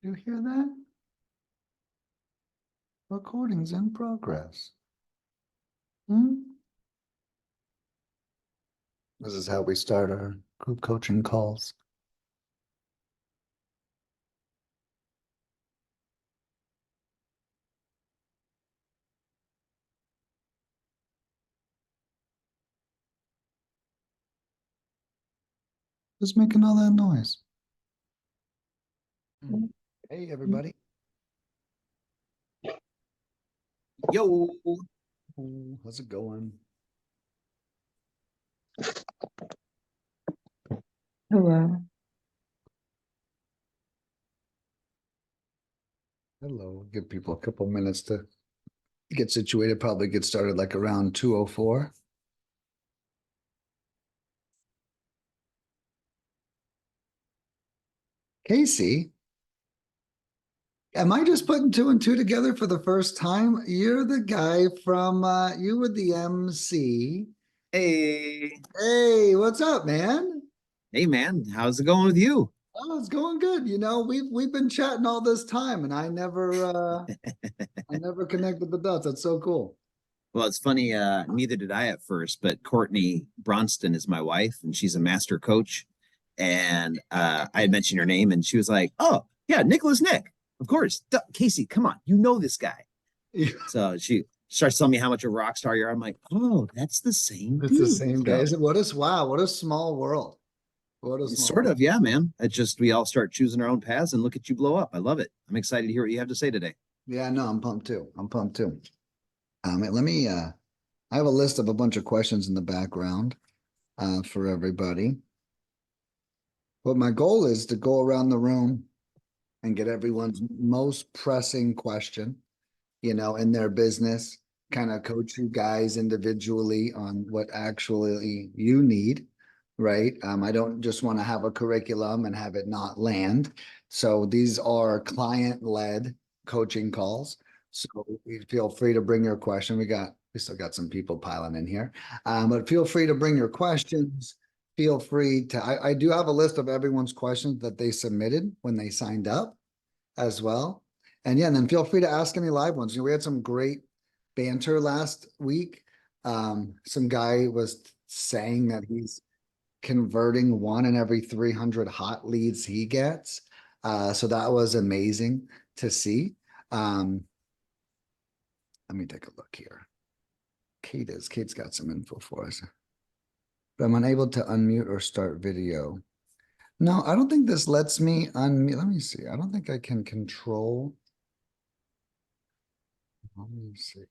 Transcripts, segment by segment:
You hear that? Recording's in progress. This is how we start our group coaching calls. Who's making all that noise? Hey, everybody. Yo, How's it going? Hello. Hello. Give people a couple minutes to get situated. Probably get started like around 2:04. Casey, am I just putting two and two together for the first time? You're the guy from you were the MC. hey, Hey, what's up, man? hey, man, how's it going with you? Oh, it's going good. You know, we've been chatting all this time, and I never connected the dots. That's so cool. Well, it's funny. Neither did I at first, but Courtney Bronston is my wife, and she's a master coach. And I had mentioned her name, and she was like, "Oh, yeah, Nicholas Nick, of course, Casey, come on, you know this guy." Yeah. So she starts telling me how much a rock star you are. I'm like, "Oh, that's the same It's the dude." same guy. Wow, what a small world. What a small Sort world. of, yeah, man. It's just we all start choosing our own paths and look at you blow up. I love it. I'm excited to hear what you have to say today. Yeah, no, I'm pumped too. I'm pumped too. Let me I have a list of a bunch of questions in the background for everybody. But my goal is to go around the room and get everyone's most pressing question, you know, in their business, kind of coach you guys individually on what actually you need, right? I don't just want to have a curriculum and have it not land. So these are client-led coaching calls. So feel free to bring your question. We still got some people piling in here, but feel free to bring your questions. Feel free to, I do have a list of everyone's questions that they submitted when they signed up as well. And yeah, and then feel free to ask any live ones. You know, we had some great banter last week. Some guy was saying that he's converting one in every 300 hot leads he gets. So that was amazing to see. Let me take a look here. Kate's got some info for us. But I'm unable to unmute or start video. No, I don't think this lets me unmute. Let me see. I don't think I can control. Let me see.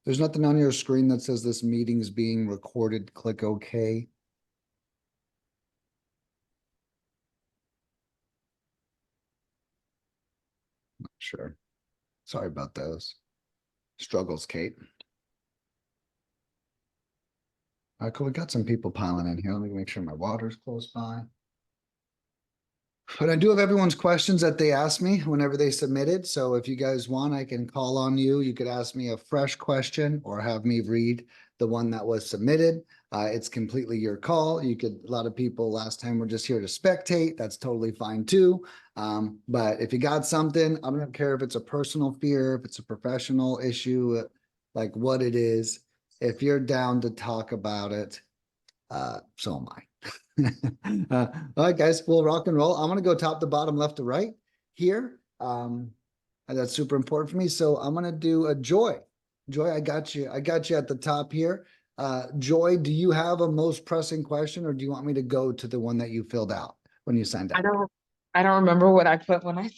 There's nothing on your screen that says this meeting is being recorded. Click OK. Not sure. Sorry about those struggles, Kate. All right, cool. We got some people piling in here. Let me make sure my water's close by. But I do have everyone's questions that they asked me whenever they submitted. So if you guys want, I can call on you. You could ask me a fresh question or have me read the one that was submitted. It's completely your call. A lot of people last time were just here to spectate. That's totally fine too. But if you got something, I don't care if it's a personal fear, if it's a professional issue, like what it is. If you're down to talk about it, so am I. All right, guys, we'll rock and roll. I'm gonna go top to bottom, left to right here. And that's super important for me. So I'm gonna do a Joy. Joy, I got you. I got you at the top here. Joy, do you have a most pressing question, or do you want me to go to the one that you filled out when you signed up? I don't remember what I put when I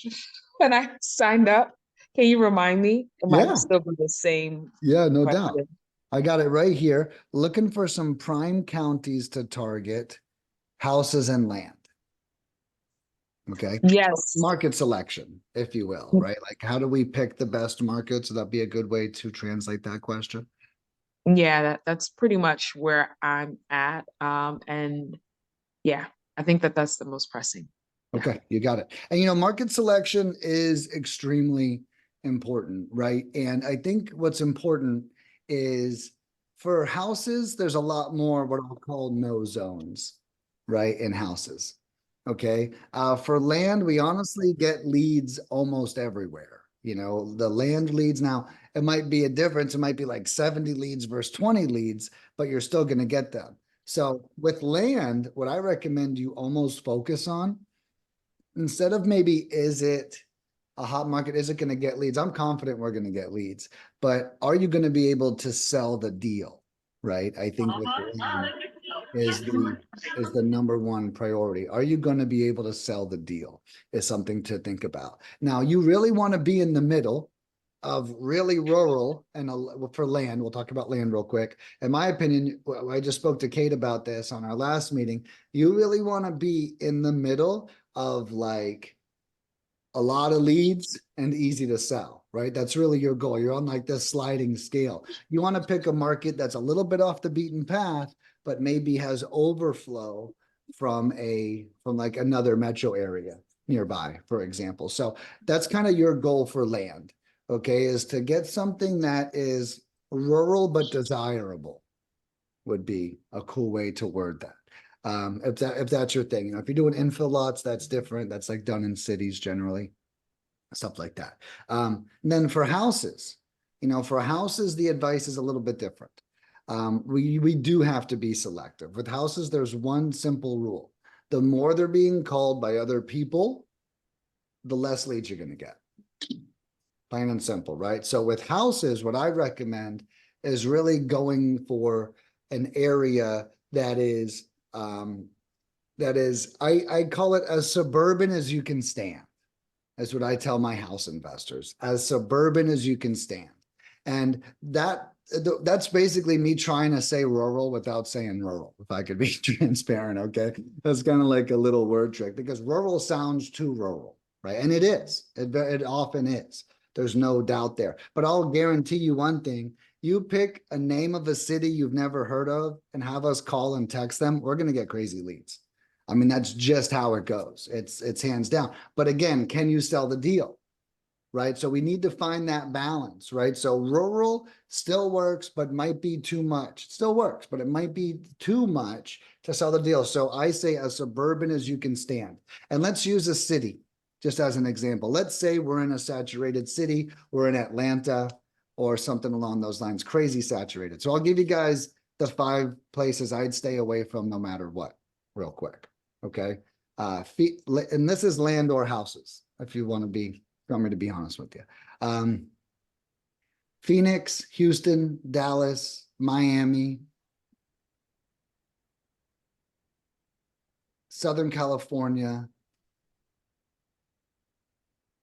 when I signed up. Can you remind me? It might Yeah. still be the same Yeah, no doubt. question. I got it right here. Looking for some prime counties to target, houses and land. Okay. Yes. Market selection, if you will, right? Like, how do we pick the best markets? So that'd be a good way to translate that question. Yeah, that's pretty much where I'm at. And yeah, I think that's the most pressing. Okay, you got it. And you know, market selection is extremely important, right? And I think what's important is for houses, there's a lot more what I'll call no zones, right? In houses. Okay. For land, we honestly get leads almost everywhere. You know, the land leads now, it might be a difference. It might be like 70 leads versus 20 leads, but you're still going to get them. So with land, what I recommend you almost focus on, instead of maybe, is it a hot market? Is it going to get leads? I'm confident we're going to get leads, but are you going to be able to sell the deal? Right. I think with land is the number one priority. Are you going to be able to sell the deal is something to think about. Now, you really want to be in the middle of really rural and for land. We'll talk about land real quick. In my opinion, I just spoke to Kate about this on our last meeting. You really want to be in the middle of like a lot of leads and easy to sell, right? That's really your goal. You're on like this sliding scale. You want to pick a market that's a little bit off the beaten path, but maybe has overflow from like another metro area nearby, for example. So that's kind of your goal for land, okay, is to get something that is rural but desirable would be a cool way to word that. If that's your thing, you know, if you're doing infill lots, that's different. That's like done in cities generally, stuff like that. And then for houses, you know, for houses, the advice is a little bit different. We do have to be selective. With houses, there's one simple rule. The more they're being called by other people, the less leads you're going to get. Plain and simple, right? So with houses, what I recommend is really going for an area that is I call it as suburban as you can stand. That's what I tell my house investors, as suburban as you can stand. And that's basically me trying to say rural without saying rural, if I could be transparent, okay? That's kind of like a little word trick because rural sounds too rural, right? And it is, it often is. There's no doubt there. But I'll guarantee you one thing, you pick a name of a city you've never heard of and have us call and text them, we're going to get crazy leads. I mean, that's just how it goes. It's hands down. But again, can you sell the deal? Right? So we need to find that balance, right? So rural still works, but might be too much. It still works, but it might be too much to sell the deal. So I say as suburban as you can stand. And let's use a city just as an example. Let's say we're in a saturated city, we're in Atlanta or something along those lines, crazy saturated. So I'll give you guys the 5 places I'd stay away from no matter what, real quick. Okay. And this is land or houses, if you want me to be honest with you. Phoenix, Houston, Dallas, Miami, Southern California,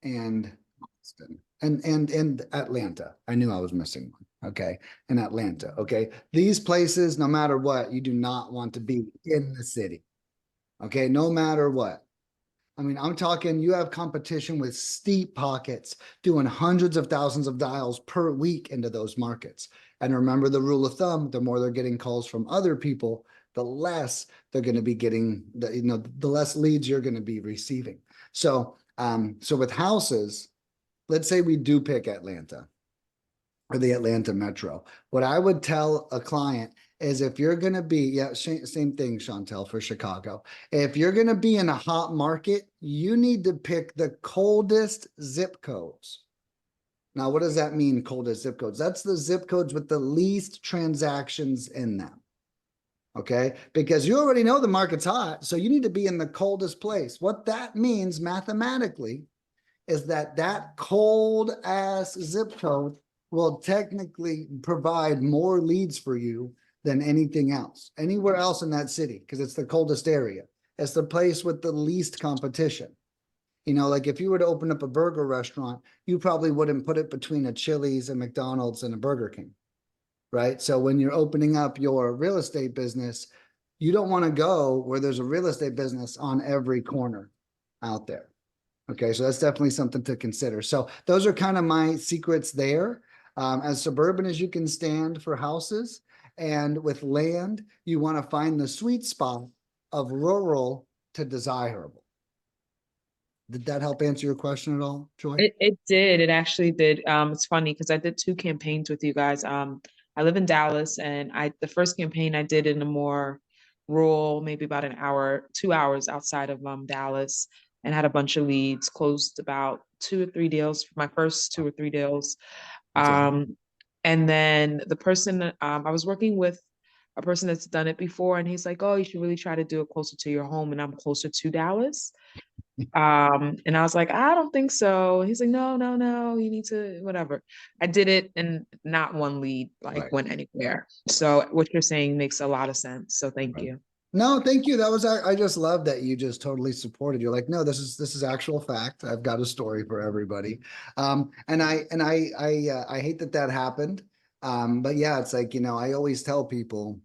and Austin, and Atlanta. I knew I was missing one. Okay. And Atlanta. Okay. These places, no matter what, you do not want to be in the city. Okay. No matter what. I mean, I'm talking, you have competition with steep pockets doing hundreds of thousands of dials per week into those markets. And remember the rule of thumb, the more they're getting calls from other people, the less they're going to be getting, the less leads you're going to be receiving. So with houses, let's say we do pick Atlanta or the Atlanta Metro. What I would tell a client is if you're going to be, same thing, Chantel, for Chicago. If you're going to be in a hot market, you need to pick the coldest zip codes. Now, what does that mean, coldest zip codes? That's the zip codes with the least transactions in them. Okay, because you already know the market's hot, so you need to be in the coldest place. What that means mathematically is that cold ass zip code will technically provide more leads for you than anything else, anywhere else in that city, because it's the coldest area. It's the place with the least competition. You know, like if you were to open up a burger restaurant, you probably wouldn't put it between a Chili's, a McDonald's, and a Burger King, right? So when you're opening up your real estate business, you don't want to go where there's a real estate business on every corner out there. Okay, so that's definitely something to consider. So those are kind of my secrets there. As suburban as you can stand for houses, and with land, you want to find the sweet spot of rural to desirable. Did that help answer your question at all, Joy? It did. It actually did. It's funny because I did 2 campaigns with you guys. I live in Dallas, and the first campaign I did in a more rural, maybe about an hour, 2 hours outside of Dallas, and had a bunch of leads, closed about 2 or 3 deals, my first 2 or 3 deals. That's awesome. And then the person, I was working with a person that's done it before, and he's like, "Oh, you should really try to do it closer to your home." And I'm closer to Dallas. And I was like, "I don't think so." He's like, "No, no, no, you need to, whatever." I did it, and not one lead like Right. went anywhere. So what you're saying makes a lot of sense. So thank Right. you. No, thank you. That was, I just love that you just totally supported. You're like, no, this is actual fact. I've got a story for everybody. I hate that that happened. But yeah, it's like, you know, I always tell people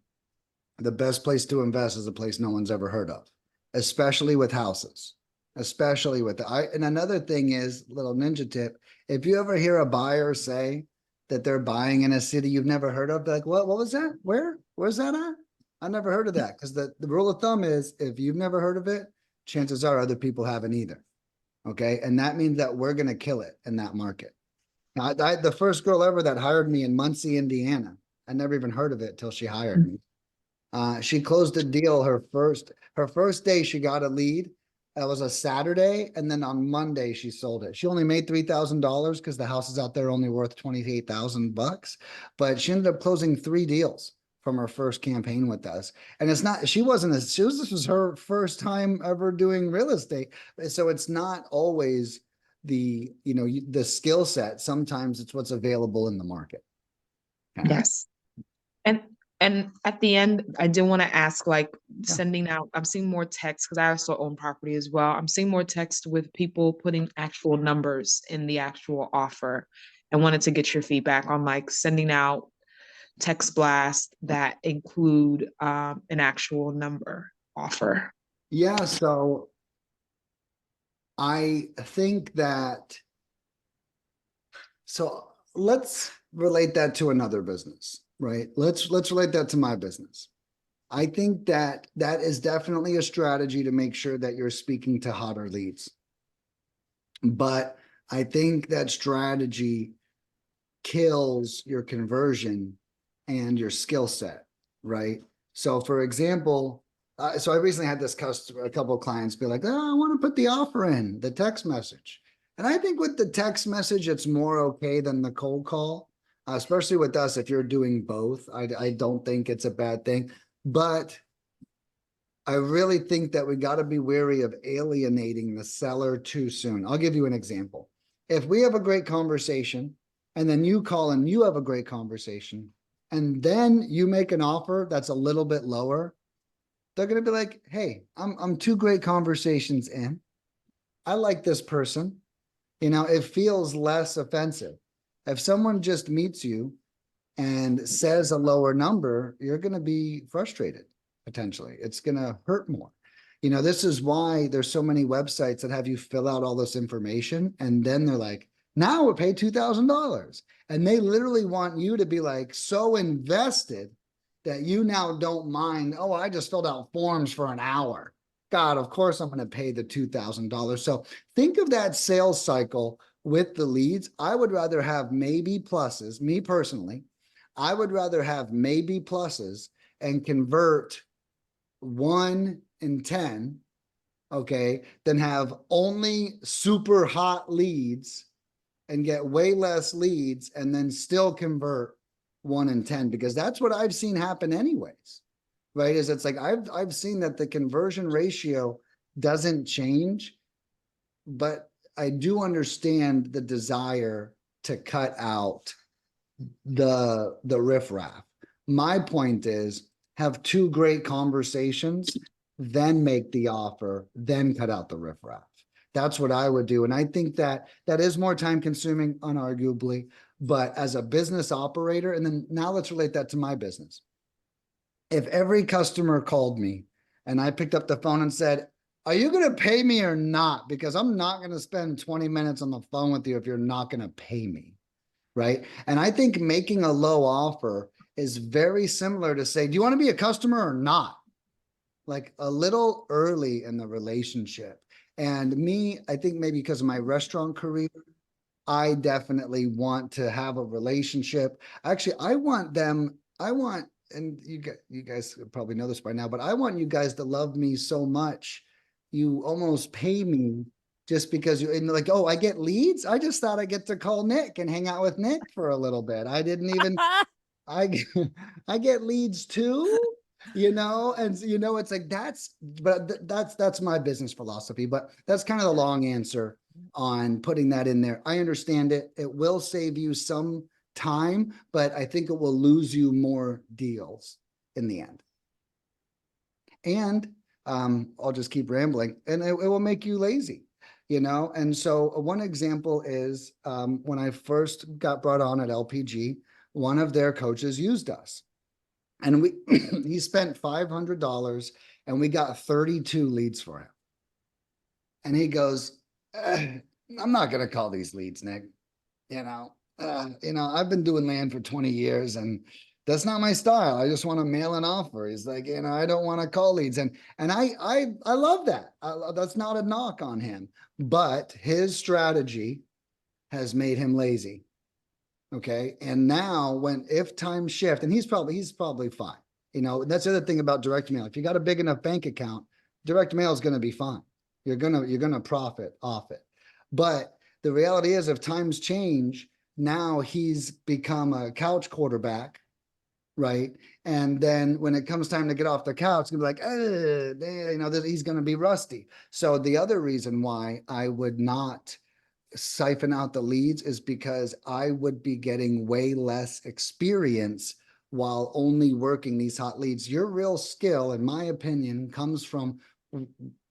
the best place to invest is a place no one's ever heard of, especially with houses, especially with and another thing is, little ninja tip, if you ever hear a buyer say that they're buying in a city you've never heard of, be like, what was that? Where's that at? I never heard of that. Because the rule of thumb is if you've never heard of it, chances are other people haven't either. Okay. And that means that we're going to kill it in that market. Now, the first girl ever that hired me in Muncie, Indiana, I never even heard of it till she hired me. She closed a deal her first day. She got a lead. That was a Saturday, and then on Monday she sold it. She only made $3,000 because the house is out there only worth $28,000, but she ended up closing 3 deals from her first campaign with us. And it's not, she wasn't as she was this was her first time ever doing real estate. So it's not always the, you know, the skill set. Sometimes it's what's available in the market. Yes. And at the end, I did want to ask, like, Yeah. sending out, I'm seeing more text because I also own property as well. I'm seeing more text with people putting actual numbers in the actual offer. I wanted to get your feedback on like sending out text blasts that include an actual number offer. Yeah, so I think that, so let's relate that to another business, right? Let's relate that to my business. I think that that is definitely a strategy to make sure that you're speaking to hotter leads. But I think that strategy kills your conversion and your skill set, right? So for example, so I recently had this customer, a couple of clients be like, "Oh, I want to put the offer in the text message." And I think with the text message, it's more okay than the cold call, especially with us. If you're doing both, I don't think it's a bad thing, but I really think that we got to be wary of alienating the seller too soon. I'll give you an example. If we have a great conversation and then you call and you have a great conversation and then you make an offer that's a little bit lower, they're going to be like, "Hey, I'm 2 great conversations in. I like this person." You know, it feels less offensive. If someone just meets you and says a lower number, you're going to be frustrated. Potentially, it's going to hurt more. You know, this is why there's so many websites that have you fill out all this information and then they're like, "Now we'll pay $2,000." And they literally want you to be like so invested that you now don't mind, "Oh, I just filled out forms for an hour. God, of course I'm going to pay the $2,000." So think of that sales cycle with the leads. I would rather have maybe pluses, me personally. I would rather have maybe pluses and convert 1 in 10, okay, than have only super hot leads and get way less leads and then still convert 1 in 10, because that's what I've seen happen anyways, right? Is it's like I've seen that the conversion ratio doesn't change, but I do understand the desire to cut out the riffraff. My point is, have 2 great conversations, then make the offer, then cut out the riffraff. That's what I would do. And I think that that is more time consuming, unarguably, but as a business operator, and then now let's relate that to my business. If every customer called me and I picked up the phone and said, "Are you going to pay me or not? Because I'm not going to spend 20 minutes on the phone with you if you're not going to pay me." Right. And I think making a low offer is very similar to say, "Do you want to be a customer or not?" Like a little early in the relationship. And me, I think maybe because of my restaurant career, I definitely want to have a relationship. Actually, I want and you guys probably know this by now, but I want you guys to love me so much. You almost pay me just because you, and like, oh, I get leads. I just thought I get to call Nick and hang out with Nick for a little bit. I didn't even, I, I get leads too, and it's like, that's my business philosophy, but that's kind of the long answer on putting that in there. I understand it. It will save you some time, but I think it will lose you more deals in the end. And I'll just keep rambling, and it will make you lazy, And so one example is when I first got brought on at LPG, one of their coaches used us, and he spent $500 and we got 32 leads for him. And he goes, I'm not going to call these leads, Nick. I've been doing land for 20 years and that's not my style. I just want to mail an offer. He's like, I don't want to call leads. And I love that. That's not a knock on him, but his strategy has made him lazy. Okay. And now if times shift, and he's probably fine. That's the other thing about direct mail. If you got a big enough bank account, direct mail is going to be fine. You're going to profit off it. But the reality is, if times change, now he's become a couch quarterback, right? And then when it comes time to get off the couch, it's gonna be like, he's going to be rusty. So the other reason why I would not siphon out the leads is because I would be getting way less experience while only working these hot leads. Your real skill, in my opinion, comes from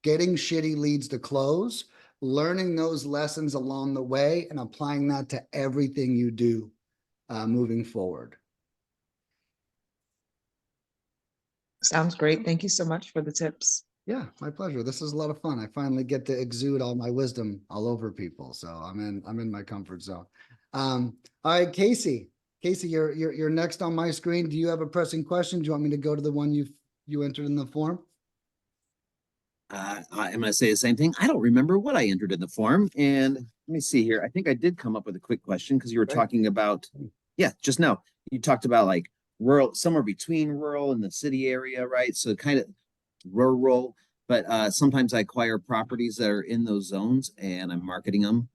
getting shitty leads to close, learning those lessons along the way, and applying that to everything you do moving forward. Sounds great. Thank you so much for the tips. Yeah, my pleasure. This is a lot of fun. I finally get to exude all my wisdom all over people. So I'm in my comfort zone. All right, Casey. Casey, you're next on my screen. Do you have a pressing question? Do you want me to go to the one you entered in the form? I'm going to say the same thing. I don't remember what I entered in the form. And let me see here. I think I did come up with a quick question because you were talking about, just now. You talked about like rural, somewhere between rural and the city area, right? So kind of rural, but sometimes I acquire properties that are in those zones and I'm marketing them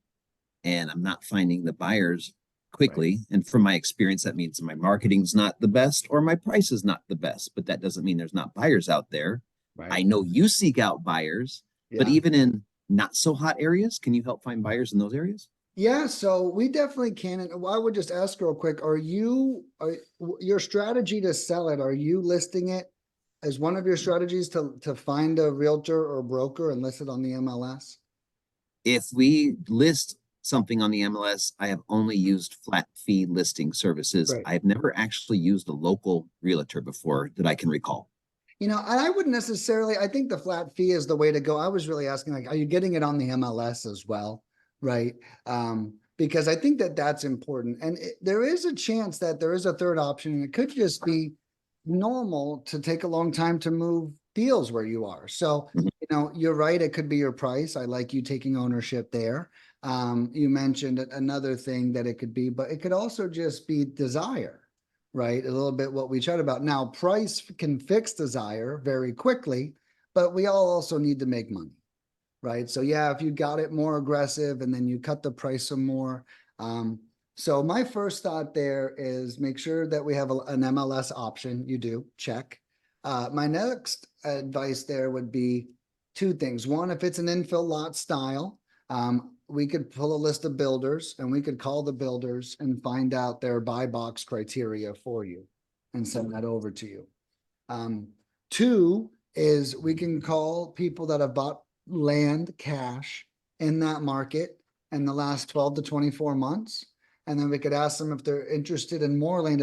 and I'm not finding the buyers quickly. Right. And from my experience, that means my marketing's not the best or my price is not the best, but that doesn't mean there's not buyers out there. Right. I know you seek out buyers, but even in not so hot areas, can you help find buyers in those areas? Yeah, so we definitely can. And I would just ask real quick, are your strategy to sell it, are you listing it as one of your strategies to find a realtor or broker and list it on the MLS? If we list something on the MLS, I have only used flat fee listing services. Right. I've never actually used a local realtor before that I can recall. I wouldn't necessarily, I think the flat fee is the way to go. I was really asking, like, are you getting it on the MLS as well? Right. Because I think that's important. And there is a chance that there is a third option, and it could just be normal to take a long time to move deals where you are. So, you're right. It could be your price. I like you taking ownership there. You mentioned another thing that it could be, but it could also just be desire, right? A little bit what we chat about. Now, price can fix desire very quickly, but we all also need to make money, right? So yeah, if you got it more aggressive and then you cut the price some more. So my first thought there is make sure that we have an MLS option. You do, check. My next advice there would be two things. One, if it's an infill lot style, we could pull a list of builders and we could call the builders and find out their buy box criteria for you and send that over to you. Two is we can call people that have bought land cash in that market in the last 12 to 24 months. And then we could ask them if they're interested in more land.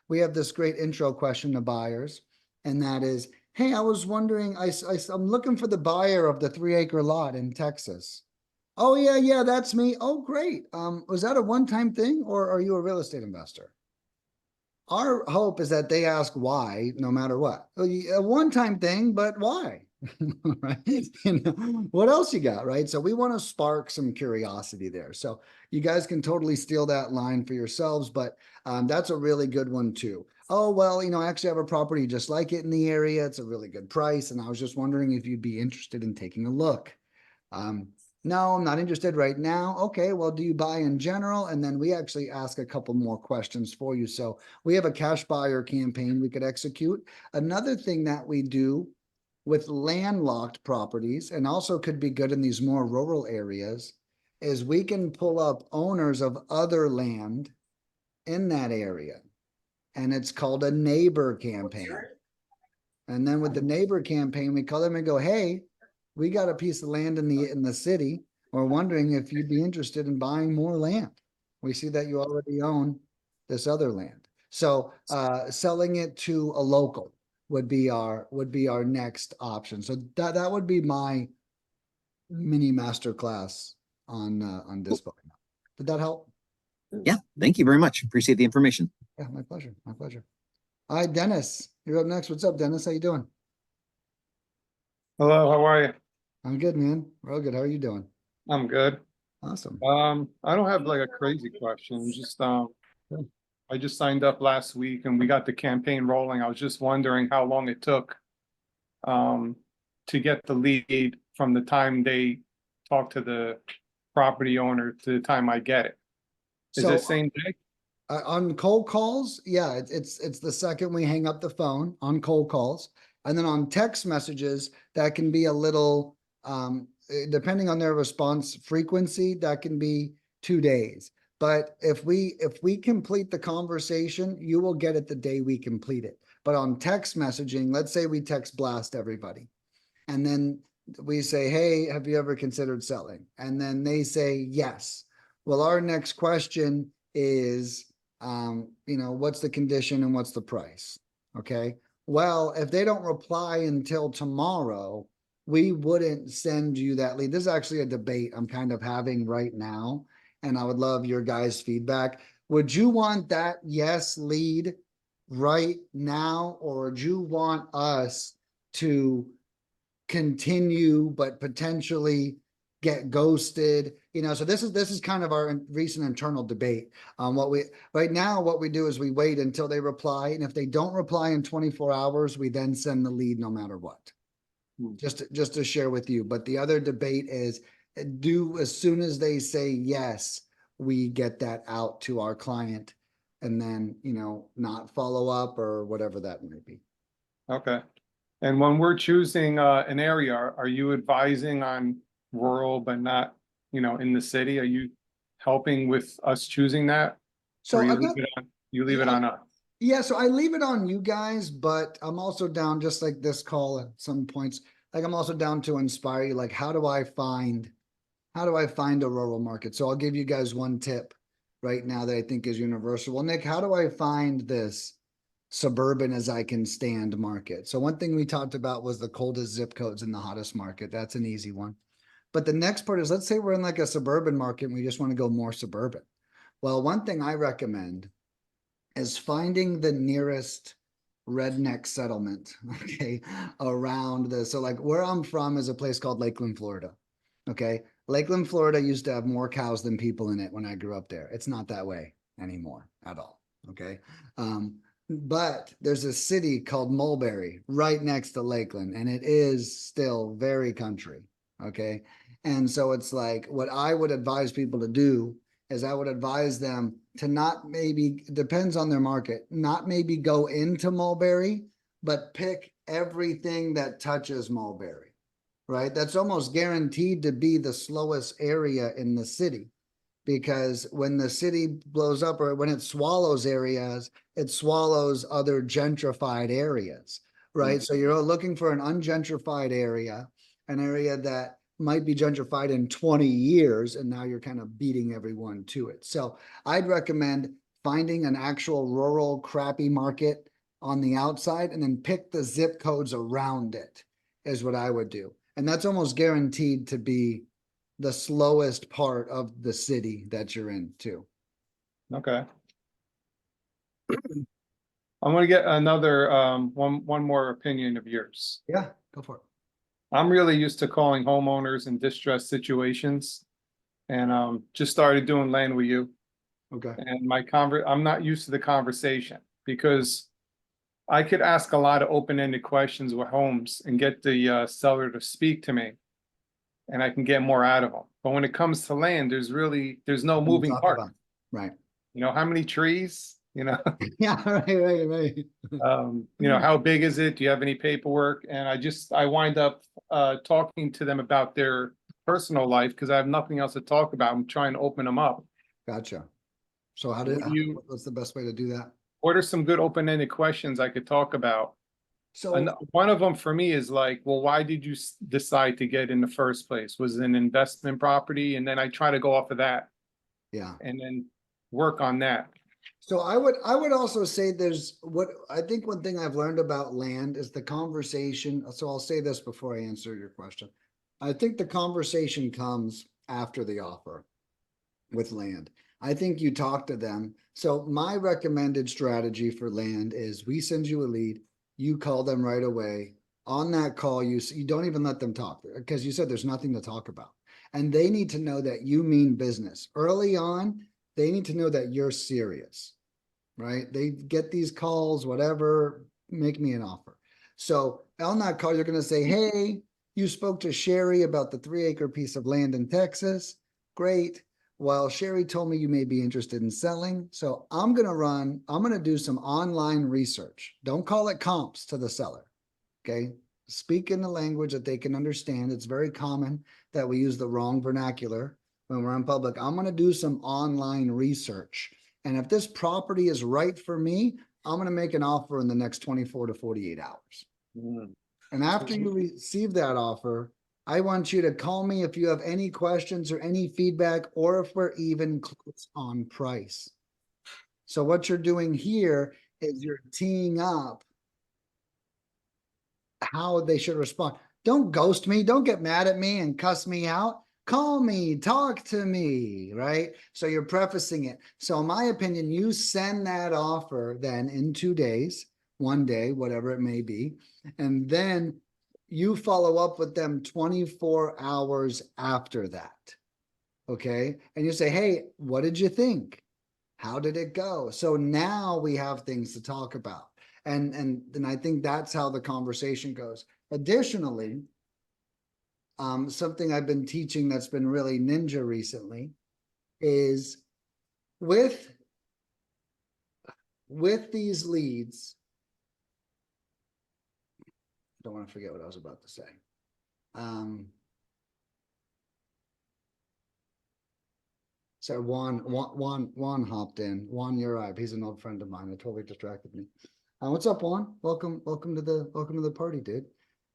We have this great intro question to buyers, and that is, hey, I was wondering, I'm looking for the buyer of the 3-acre lot in Texas. Oh, yeah, that's me. Oh, great. Was that a one-time thing, or are you a real estate investor? Our hope is that they ask why, no matter what. A one-time thing, but why? Right? What else you got, right? So we want to spark some curiosity there. So you guys can totally steal that line for yourselves, but that's a really good one too. oh, well, I actually have a property just like it in the area. It's a really good price. And I was just wondering if you'd be interested in taking a look. No, I'm not interested right now. Okay, well, do you buy in general? And then we actually ask a couple more questions for you. So we have a cash buyer campaign we could execute. Another thing that we do with landlocked properties, and also could be good in these more rural areas, is we can pull up owners of other land in that area. And it's called a neighbor campaign. And then with the neighbor campaign, we call them and go, hey, we got a piece of land in the city. We're wondering if you'd be interested in buying more land. We see that you already own this other land. So selling it to a local would be our next option. So that would be my mini master class on Dispo. Did that help? Yeah, thank you very much. Appreciate the information. Yeah, my pleasure. My pleasure. All right, Dennis, you're up next. What's up, Dennis? How you doing? Hello, how are you? I'm good, man. Real good. How are you doing? I'm good. Awesome. I don't have like a crazy question, just I just signed up last week and we got the campaign rolling. I was just wondering how long it took to get the lead from the time they talk to the property owner to the time I get it. Is So it same day? on cold calls, yeah, it's the second we hang up the phone on cold calls. And then on text messages, that can be a little, depending on their response frequency, that can be 2 days. But if we complete the conversation, you will get it the day we complete it. But on text messaging, let's say we text blast everybody. And then we say, hey, have you ever considered selling? And then they say, yes. Well, our next question is, what's the condition and what's the price? Okay. Well, if they don't reply until tomorrow, we wouldn't send you that lead. This is actually a debate I'm kind of having right now, and I would love your guys' feedback. Would you want that yes lead right now, or would you want us to continue but potentially get ghosted? So this is kind of our recent internal debate. Right now, what we do is we wait until they reply, and if they don't reply in 24 hours, we then send the lead no matter what. Just to share with you. But the other debate is, as soon as they say yes, we get that out to our client, and then not follow up or whatever that may be. Okay. And when we're choosing an area, are you advising on rural but not, in the city? Are you helping with us choosing that? So Or you I leave got, it on, you leave it on us? yeah, so I leave it on you guys, but I'm also down, just like this call at some points, like I'm also down to inspire you. Like, how do I find a rural market? So I'll give you guys one tip right now that I think is universal. Well, Nick, how do I find this suburban as I can stand market? So one thing we talked about was the coldest zip codes in the hottest market. That's an easy one. But the next part is, let's say we're in like a suburban market and we just want to go more suburban. Well, one thing I recommend is finding the nearest redneck settlement, okay, around this. So like where I'm from is a place called Lakeland, Florida. Okay. Lakeland, Florida used to have more cows than people in it when I grew up there. It's not that way anymore at all. Okay. But there's a city called Mulberry right next to Lakeland, and it is still very country. Okay. And so it's like, what I would advise people to do is I would advise them to not, maybe, depends on their market, not maybe go into Mulberry, but pick everything that touches Mulberry, right? That's almost guaranteed to be the slowest area in the city, because when the city blows up, or when it swallows areas, it swallows other gentrified areas, right? So you're looking for an ungentrified area, an area that might be gentrified in 20 years, and now you're kind of beating everyone to it. So I'd recommend finding an actual rural crappy market on the outside, and then pick the zip codes around it, is what I would do. And that's almost guaranteed to be the slowest part of the city that you're in too. Okay. I'm gonna get another one more opinion of yours. Yeah, go for it. I'm really used to calling homeowners in distress situations, and just started doing Land With You. Okay. And I'm not used to the conversation, because I could ask a lot of open-ended questions with homes and get the seller to speak to me. And I can get more out of them. But when it comes to land, there's no We'll moving talk part. about- Right. You know, how many trees, Yeah, right. how big is it? Do you have any paperwork? And I wind up talking to them about their personal life because I have nothing else to talk about. I'm trying to open them up. Gotcha. So what's the best way to do that? What are some good open-ended questions I could talk about? So, And one of them for me is like, well, why did you decide to get in the first place? Was it an investment property? And then I try to go off of that yeah. and then work on that. So I would also say I think one thing I've learned about land is the conversation. So I'll say this before I answer your question. I think the conversation comes after the offer with land. I think you talk to them. So my recommended strategy for land is we send you a lead, you call them right away. On that call, you don't even let them talk because you said there's nothing to talk about. And they need to know that you mean business. Early on, they need to know that you're serious, right? They get these calls, whatever, make me an offer. So on that call, you're going to say, hey, you spoke to Sherry about the 3-acre piece of land in Texas. Great. Well, Sherry told me you may be interested in selling. So I'm going to do some online research. Don't call it comps to the seller. Okay. Speak in the language that they can understand. It's very common that we use the wrong vernacular when we're in public. I'm going to do some online research. And if this property is right for me, I'm going to make an offer in the next 24 to 48 hours. And after you receive that offer, I want you to call me if you have any questions or any feedback, or if we're even close on price. So what you're doing here is you're teeing up how they should respond. Don't ghost me. Don't get mad at me and cuss me out. Call me, talk to me, right? So you're prefacing it. So in my opinion, you send that offer then in 2 days, 1 day, whatever it may be. And then you follow up with them 24 hours after that. Okay. And you say, hey, what did you think? How did it go? So now we have things to talk about. And then I think that's how the conversation goes. Additionally, something I've been teaching that's been really ninja recently is with these leads. I don't want to forget what I was about to say. So Juan hopped in. Juan Uribe, he's an old friend of mine. It totally distracted me. What's up, Juan? Welcome to the party, dude.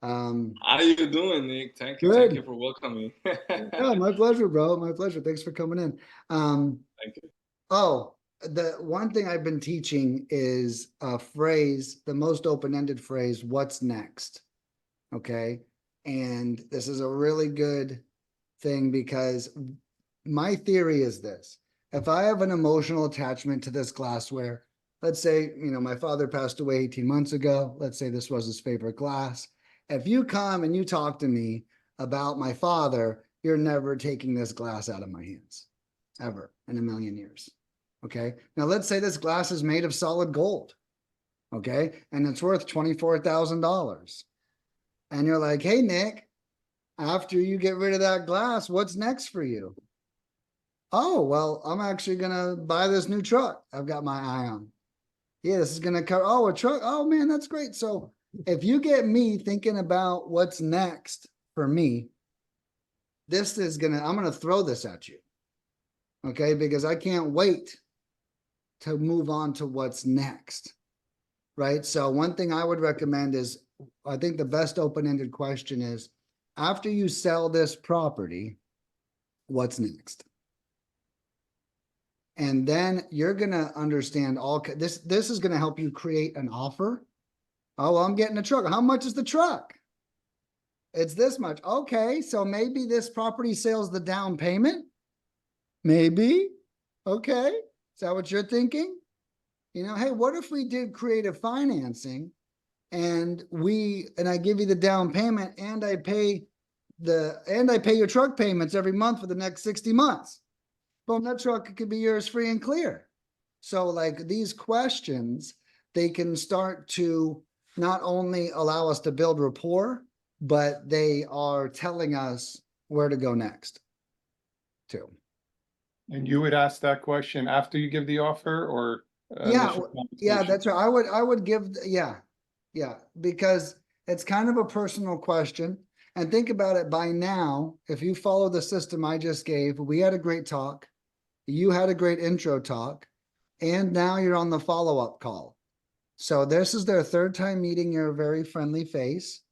How you doing, Nick? Thank you Good. for welcoming. Yeah, my pleasure, bro. My pleasure. Thanks for coming in. Thank you. Oh, the one thing I've been teaching is a phrase, the most open-ended phrase, what's next? Okay. And this is a really good thing because my theory is this. If I have an emotional attachment to this glassware, let's say, my father passed away 18 months ago. Let's say this was his favorite glass. If you come and you talk to me about my father, you're never taking this glass out of my hands, ever in a million years. Okay. Now let's say this glass is made of solid gold. Okay. And it's worth $24,000. And you're like, hey, Nick, after you get rid of that glass, what's next for you? Oh, well, I'm actually going to buy this new truck I've got my eye on. Yeah, this is going to cover, a truck. Oh, man, that's great. So if you get me thinking about what's next for me, I'm going to throw this at you. Okay, because I can't wait to move on to what's next. Right. So one thing I would recommend is, I think the best open-ended question is, after you sell this property, what's next? And then you're going to understand this is going to help you create an offer. Oh, well, I'm getting a truck. How much is the truck? It's this much. Okay, so maybe this property sales the down payment? Maybe. Okay. Is that what you're thinking? Hey, what if we did creative financing and I give you the down payment and I pay your truck payments every month for the next 60 months. Boom, that truck could be yours free and clear. So like these questions they can start to not only allow us to build rapport, but they are telling us where to go next too. And you would ask that question after you give the offer or? Yeah, initial yeah, conversation? that's right. I would give, yeah, because it's kind of a personal question. And think about it, by now, if you follow the system I just gave, we had a great talk. You had a great intro talk, and now you're on the follow-up call. So this is their third time meeting your very friendly face,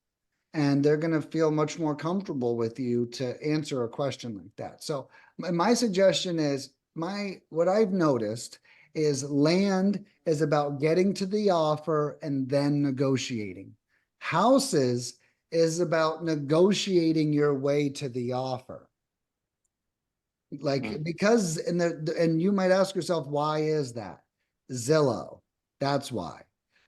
and they're going to feel much more comfortable with you to answer a question like that. So my suggestion is, what I've noticed is land is about getting to the offer and then negotiating. Houses is about negotiating your way to the offer. Like, because, and you might ask yourself, why is that? Zillow, that's why.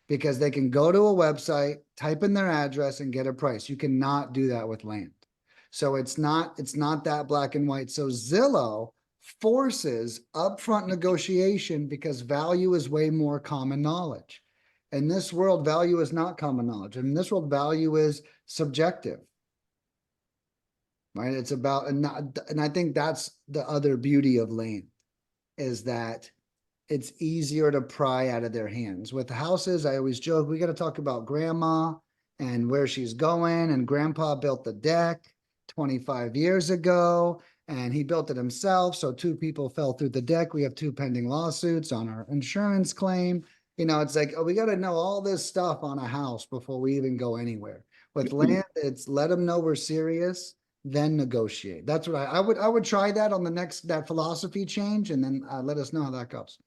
Because they can go to a website, type in their address and get a price. You cannot do that with land. So it's not that black and white. So Zillow forces upfront negotiation because value is way more common knowledge. In this world, value is not common knowledge. In this world, value is subjective. Right? It's about, and I think that's the other beauty of land, is that it's easier to pry out of their hands. With houses, I always joke, we got to talk about grandma and where she's going. And grandpa built the deck 25 years ago, and he built it himself. So 2 people fell through the deck. We have 2 pending lawsuits on our insurance claim. You know, it's like, oh, we got to know all this stuff on a house before we even go anywhere. With land, it's let them know we're serious, then negotiate. That's what I would try that on the next, that philosophy change, and then let us know how that goes.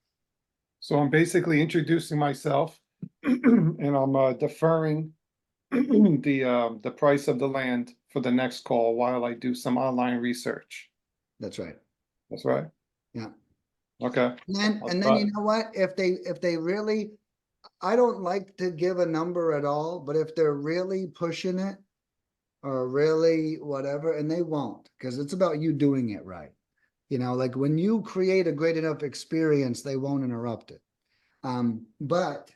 So I'm basically introducing myself and I'm deferring the price of the land for the next call while I do some online research. That's right. That's right. Yeah. Okay. And then you know what? If they really, I don't like to give a number at all, but if they're really pushing it or really whatever, and they won't, because it's about you doing it right. You know, like when you create a great enough experience, they won't interrupt it. But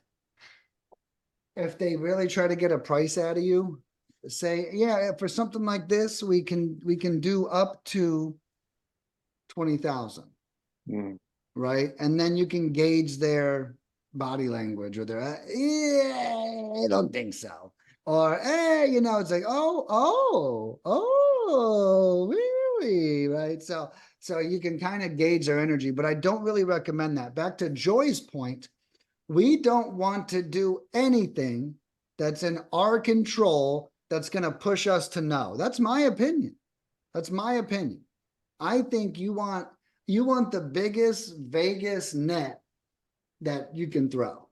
if they really try to get a price out of you, say, yeah, for something like this, we can do up to 20,000, Mm. right? And then you can gauge their body language or their, yeah, I don't think so. Or, hey, you know, it's like, oh, really, right? So you can kind of gauge their energy, but I don't really recommend that. Back to Joy's point, we don't want to do anything that's in our control that's going to push us to no. That's my opinion. That's my opinion. I think you want the biggest Vegas net that you can throw.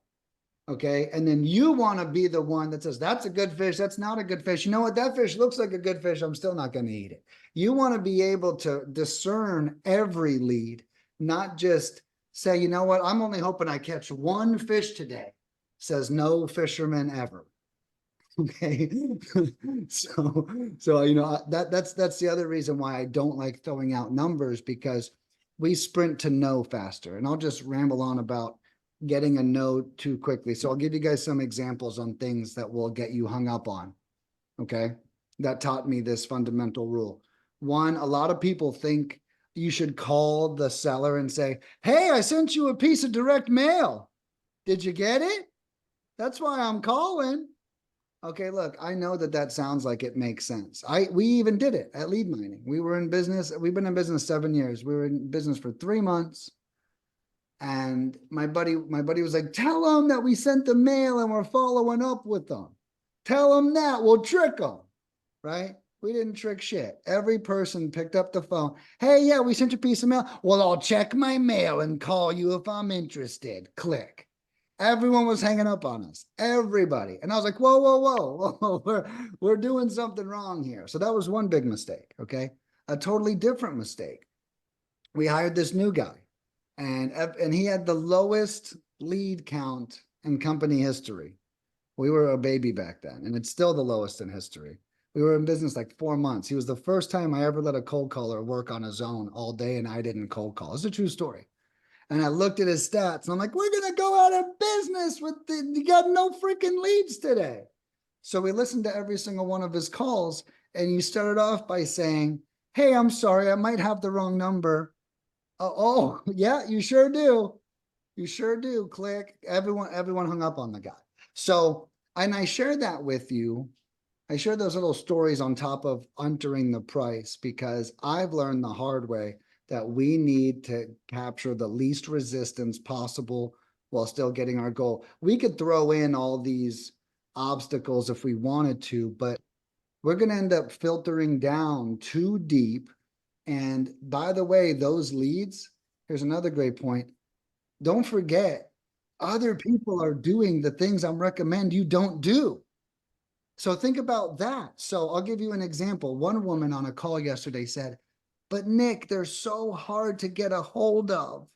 Okay. And then you want to be the one that says, that's a good fish. That's not a good fish. You know what? That fish looks like a good fish. I'm still not going to eat it. You want to be able to discern every lead, not just say, you know what? I'm only hoping I catch 1 fish today. Says no fisherman ever. Okay. so, you know, that's the other reason why I don't like throwing out numbers, because we sprint to no faster. And I'll just ramble on about getting a no too quickly. So I'll give you guys some examples on things that will get you hung up on. Okay. That taught me this fundamental rule. 1, a lot of people think you should call the seller and say, hey, I sent you a piece of direct mail. Did you get it? That's why I'm calling. Okay, look, I know that sounds like it makes sense. We even did it at Lead Mining. We were in business. We've been in business 7 years. We were in business for 3 months. And my buddy was like, tell them that we sent the mail and we're following up with them. Tell them that, we'll trick them, right? We didn't trick shit. Every person picked up the phone. Hey, yeah, we sent you a piece of mail. Well, I'll check my mail and call you if I'm interested. Click. Everyone was hanging up on us. Everybody. And I was like, whoa. We're doing something wrong here. So that was one big mistake, okay? A totally different mistake. We hired this new guy. And he had the lowest lead count in company history. We were a baby back then, and it's still the lowest in history. We were in business like 4 months. He was the first time I ever let a cold caller work on his own all day, and I didn't cold call. It's a true story. And I looked at his stats and I'm like, we're going to go out of business you got no freaking leads today. So we listened to every single one of his calls and he started off by saying, hey, I'm sorry, I might have the wrong number. Oh, yeah, you sure do. You sure do. Click. Everyone hung up on the guy. So, and I shared that with you. I shared those little stories on top of entering the price because I've learned the hard way that we need to capture the least resistance possible while still getting our goal. We could throw in all these obstacles if we wanted to, but we're going to end up filtering down too deep. And by the way, those leads, here's another great point. Don't forget, other people are doing the things I'm recommend you don't do. So think about that. So I'll give you an example. One woman on a call yesterday said, but Nick, they're so hard to get a hold of.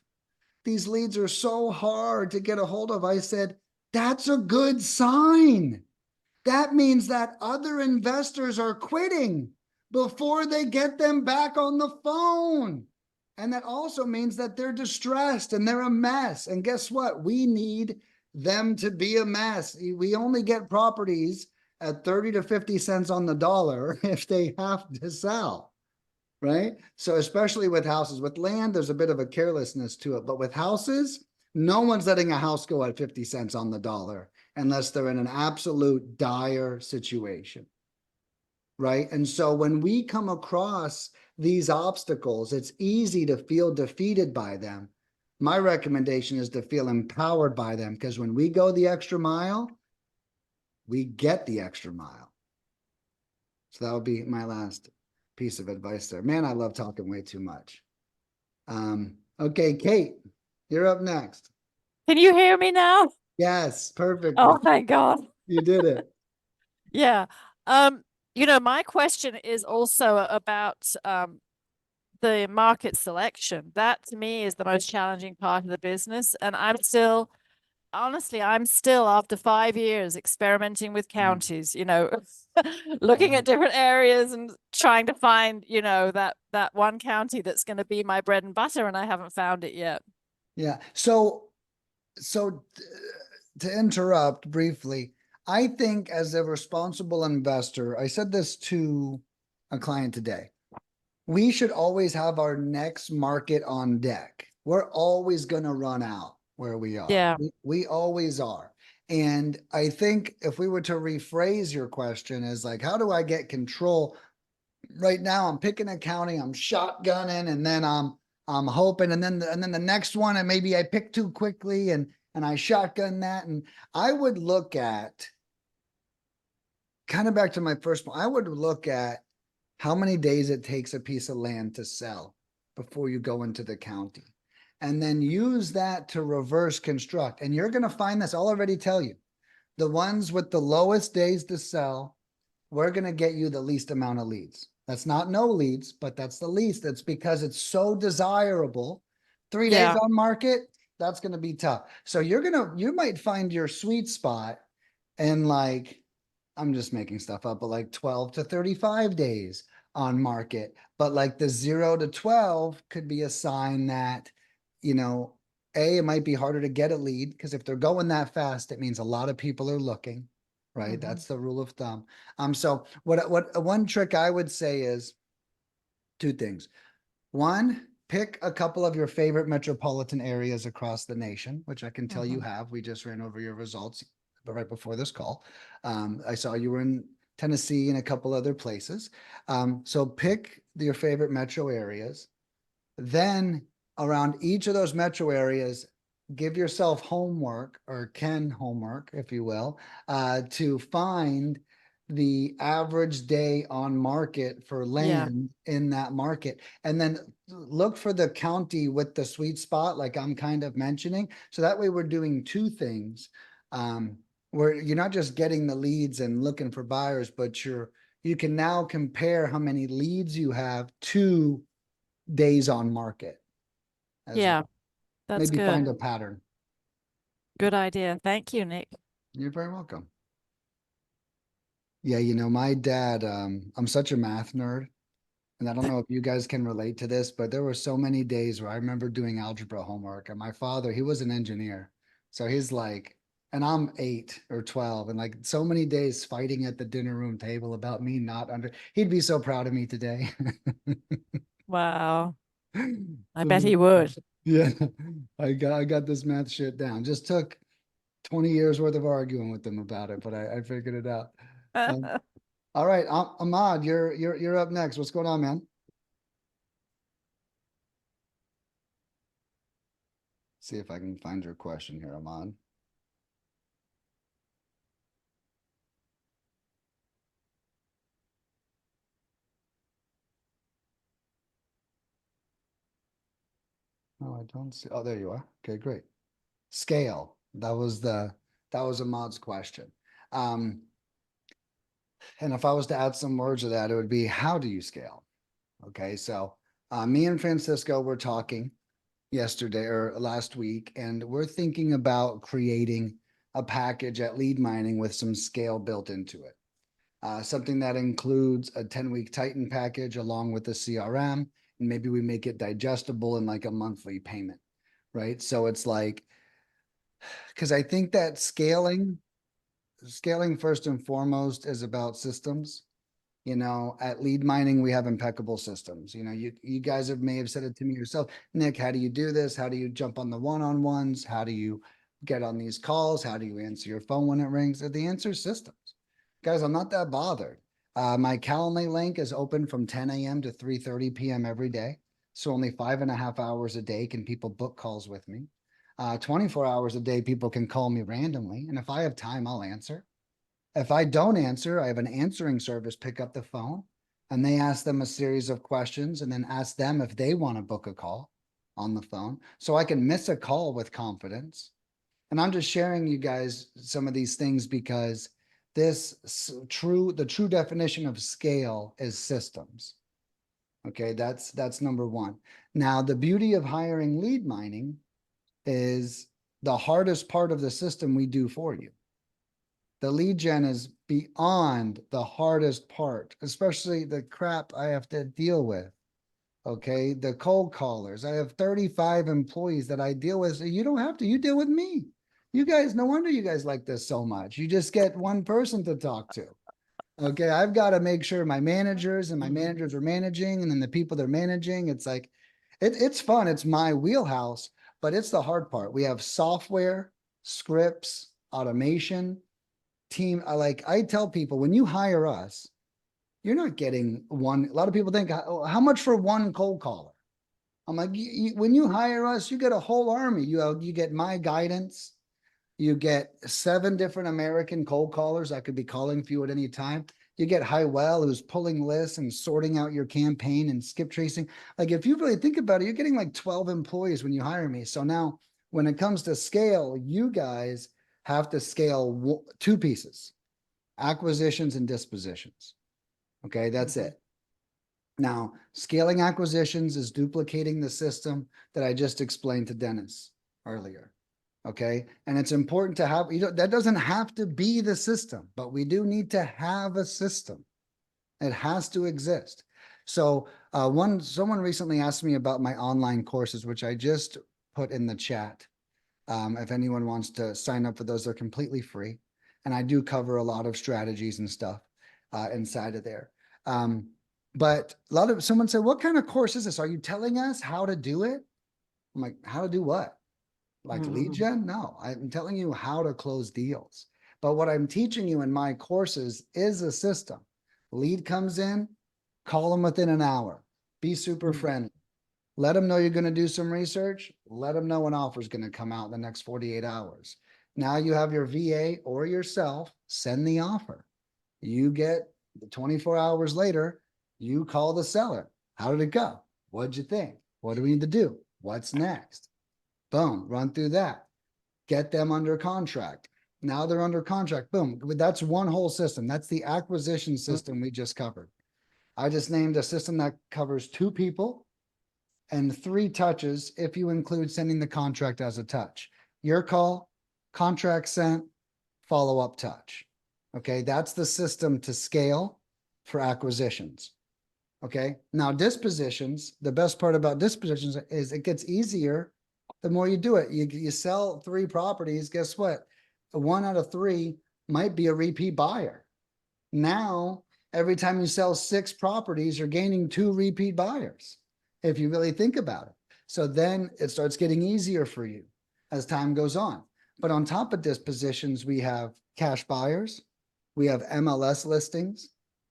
These leads are so hard to get a hold of. I said, that's a good sign. That means that other investors are quitting before they get them back on the phone. And that also means that they're distressed and they're a mess. And guess what? We need them to be a mess. We only get properties at 30 to 50 cents on the dollar if they have to sell, right? So especially with houses, with land, there's a bit of a carelessness to it. But with houses, no one's letting a house go at 50 cents on the dollar unless they're in an absolute dire situation, right? And so when we come across these obstacles, it's easy to feel defeated by them. My recommendation is to feel empowered by them because when we go the extra mile, we get the extra mile. So that would be my last piece of advice there. Man, I love talking way too much. Okay, Kate, you're up next. Can you hear me now? Yes, perfect. Oh, thank God. You did it. Yeah. My question is also about the market selection. That to me is the most challenging part of the business. And honestly, I'm still after 5 years experimenting with counties, looking at different areas and trying to find, that one county that's going to be my bread and butter. And I haven't found it yet. Yeah. So to interrupt briefly, I think as a responsible investor, I said this to a client today, we should always have our next market on deck. We're always going to run out where we are. Yeah. We always are. And I think if we were to rephrase your question as like, how do I get control? Right now I'm picking a county, I'm shotgunning, and then I'm hoping, and then the next one, and maybe I pick too quickly and I shotgun that. And I would look at kind of back to my first point, I would look at how many days it takes a piece of land to sell before you go into the county. And then use that to reverse construct. And you're going to find this, I'll already tell you, the ones with the lowest days to sell, we're going to get you the least amount of leads. That's not no leads, but that's the least. That's because it's so desirable. 3 days on market, that's going to be tough. So you might find your sweet spot in like, I'm just making stuff up, but like 12 to 35 days on market. But like the 0 to 12 could be a sign that, it might be harder to get a lead because if they're going that fast, it means a lot of people are looking, right? Mm-hmm. That's the rule of thumb. So what one trick I would say is two things. One, pick a couple of your favorite metropolitan areas across the nation, which I can tell you have. We just ran over your results right before this call. I saw you were in Tennessee and a couple other places. So pick your favorite metro areas. Then around each of those metro areas, give yourself homework or homework, if you will, to find the average day on market for land in that market. And then look for the county with the sweet spot, like I'm kind of mentioning. So that way we're doing two things. Where you're not just getting the leads and looking for buyers, but you can now compare how many leads you have to days on market. Yeah, that's maybe good. find a pattern. Good idea. Thank you, Nick. You're very welcome. Yeah, my dad, I'm such a math nerd. And I don't know if you guys can relate to this, but there were so many days where I remember doing algebra homework and my father, he was an engineer. So he's like, and I'm 8 or 12 and like so many days fighting at the dinner room table about me not under, he'd be so proud of me today. Wow. I bet he would. Yeah, I got this math shit down. Just took 20 years worth of arguing with them about it, but I figured it out. All right, Ahmad, you're up next. What's going on, man? See if I can find your question here, Ahmad. Oh, I don't see. Oh, there you are. Okay, great. Scale. That was Ahmad's question. And if I was to add some words to that, it would be, how do you scale? Okay, so me and Francisco were talking yesterday or last week, and we're thinking about creating a package at Lead Mining with some scale built into it. Something that includes a 10-week Titan package along with the CRM, and maybe we make it digestible in like a monthly payment, right? So it's like, because I think that scaling first and foremost is about systems. You know, at Lead Mining, we have impeccable systems. You know, you guys may have said it to me yourself, Nick, how do you do this? How do you jump on the one-on-ones? How do you get on these calls? How do you answer your phone when it rings? The answer is systems. Guys, I'm not that bothered. My Calendly link is open from 10 a.m. to 3:30 p.m. every day. So only 5.5 hours a day can people book calls with me. 24 hours a day, people can call me randomly. And if I have time, I'll answer. If I don't answer, I have an answering service pick up the phone and they ask them a series of questions and then ask them if they want to book a call on the phone. So I can miss a call with confidence. And I'm just sharing you guys some of these things because the true definition of scale is systems. Okay, that's number one. Now, the beauty of hiring Lead Mining is the hardest part of the system we do for you. The lead gen is beyond the hardest part, especially the crap I have to deal with. Okay, the cold callers. I have 35 employees that I deal with. So you don't have to, you deal with me. You guys, no wonder you guys like this so much. You just get one person to talk to. Okay, I've got to make sure my managers and my managers are managing, and then the people they're managing, it's like, it's fun. It's my wheelhouse, but it's the hard part. We have software, scripts, automation, team. I tell people, when you hire us, you're not getting one. A lot of people think, oh, how much for one cold caller? I'm like, when you hire us, you get a whole army. You get my guidance. You get 7 different American cold callers that could be calling for you at any time. You get Highwell, who's pulling lists and sorting out your campaign and skip tracing. Like, if you really think about it, you're getting like 12 employees when you hire me. So now when it comes to scale, you guys have to scale 2 pieces, acquisitions and dispositions. Okay, that's it. Now, scaling acquisitions is duplicating the system that I just explained to Dennis earlier. Okay, and it's important to have, that doesn't have to be the system, but we do need to have a system. It has to exist. So someone recently asked me about my online courses, which I just put in the chat. If anyone wants to sign up for those, they're completely free. And I do cover a lot of strategies and stuff inside of there. But someone said, what kind of course is this? Are you telling us how to do it? I'm like, how to do what? Like lead gen? No, I'm telling you how to close deals. But what I'm teaching you in my courses is a system. Lead comes in, call them within an hour. Be super friendly. Let them know you're going to do some research. Let them know an offer is going to come out in the next 48 hours. Now you have your VA or yourself send the offer. You get the 24 hours later, you call the seller. How did it go? What'd you think? What do we need to do? What's next? Boom, run through that. Get them under contract. Now they're under contract. Boom. That's one whole system. That's the acquisition system we just covered. I just named a system that covers 2 people and 3 touches if you include sending the contract as a touch. Your call, contract sent, follow-up touch. Okay, that's the system to scale for acquisitions. Okay, now dispositions, the best part about dispositions is it gets easier the more you do it. You sell 3 properties, guess what? 1 out of 3 might be a repeat buyer. Now, every time you sell 6 properties, you're gaining 2 repeat buyers, if you really think about it. So then it starts getting easier for you as time goes on. But on top of dispositions, we have cash buyers, we have MLS listings,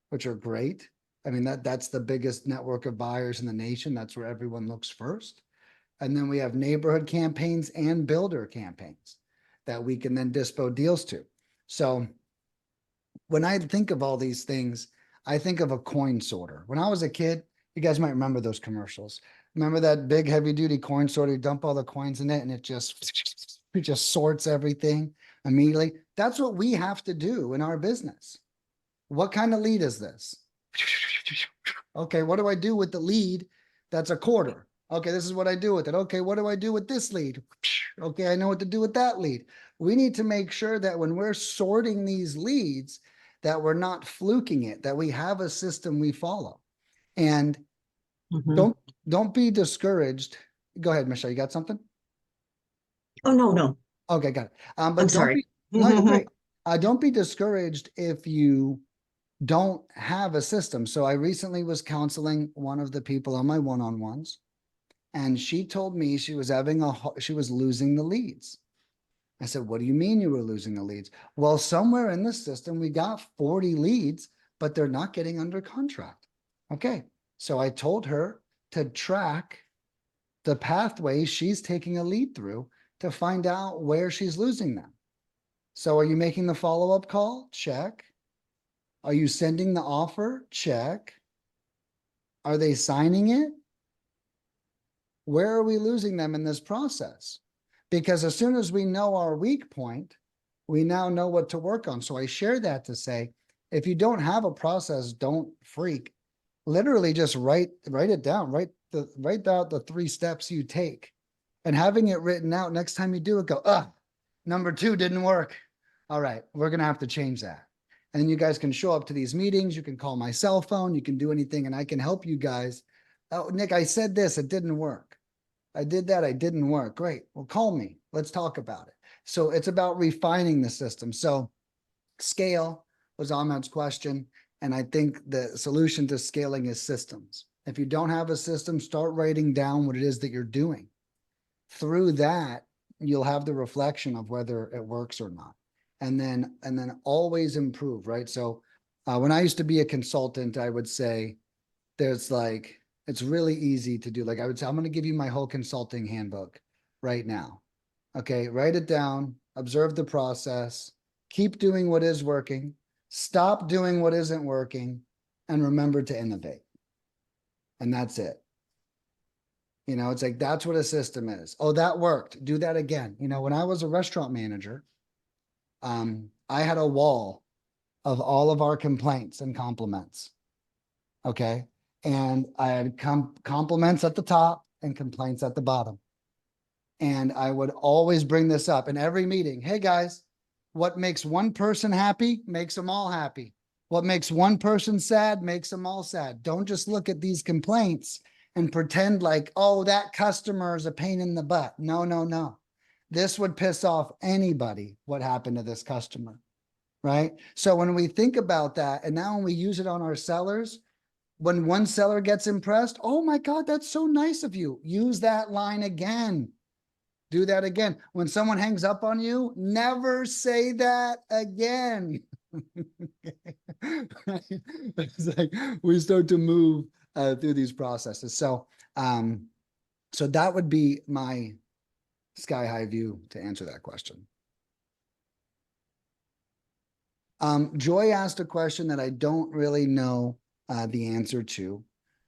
which are great. I mean, that's the biggest network of buyers in the nation. That's where everyone looks first. And then we have neighborhood campaigns and builder campaigns that we can then dispo deals to. So when I think of all these things, I think of a coin sorter. When I was a kid, you guys might remember those commercials. Remember that big heavy duty coin sorter? You dump all the coins in it and it just sorts everything immediately. That's what we have to do in our business. What kind of lead is this? Okay, what do I do with the lead? That's a quarter. Okay, this is what I do with it. Okay, what do I do with this lead? Okay, I know what to do with that lead. We need to make sure that when we're sorting these leads, that we're not fluking it, that we have a system we follow. And don't be discouraged. Go ahead, Michelle, you got something? Oh, no. Okay, got it. But I'm don't sorry. no, you're great. Don't be discouraged if you don't have a system. So I recently was counseling one of the people on my one-on-ones, and she told me she was she was losing the leads. I said, what do you mean you were losing the leads? Well, somewhere in the system, we got 40 leads, but they're not getting under contract. Okay. So I told her to track the pathway she's taking a lead through to find out where she's losing them. So are you making the follow-up call? Check. Are you sending the offer? Check. Are they signing it? Where are we losing them in this process? Because as soon as we know our weak point, we now know what to work on. So I share that to say, if you don't have a process, don't freak. Literally just write it down, write out the 3 steps you take, and having it written out next time you do it, go, number 2 didn't work. All right, we're going to have to change that. And then you guys can show up to these meetings. You can call my cell phone. You can do anything, and I can help you guys. Oh, Nick, I said this, it didn't work. I did that, I didn't work. Great. Well, call me. Let's talk about it. So it's about refining the system. So scale was Ahmed's question. And I think the solution to scaling is systems. If you don't have a system, start writing down what it is that you're doing. Through that, you'll have the reflection of whether it works or not. And then always improve, right? So when I used to be a consultant, I would say it's really easy to do. Like I would say, I'm going to give you my whole consulting handbook right now. Okay, write it down, observe the process, keep doing what is working, stop doing what isn't working, and remember to innovate. And that's it. You know, it's like, that's what a system is. Oh, that worked. Do that again. You know, when I was a restaurant manager, I had a wall of all of our complaints and compliments. Okay. And I had compliments at the top and complaints at the bottom. And I would always bring this up in every meeting. Hey guys, what makes one person happy makes them all happy. What makes one person sad makes them all sad. Don't just look at these complaints and pretend like, oh, that customer is a pain in the butt. No. This would piss off anybody, what happened to this customer, right? So when we think about that, and now when we use it on our sellers, when one seller gets impressed, oh my God, that's so nice of you. Use that line again. Do that again. When someone hangs up on you, never say that again. It's like we start to move through these processes. So, so that would be my sky high view to answer that question. Joy asked a question that I don't really know the answer to.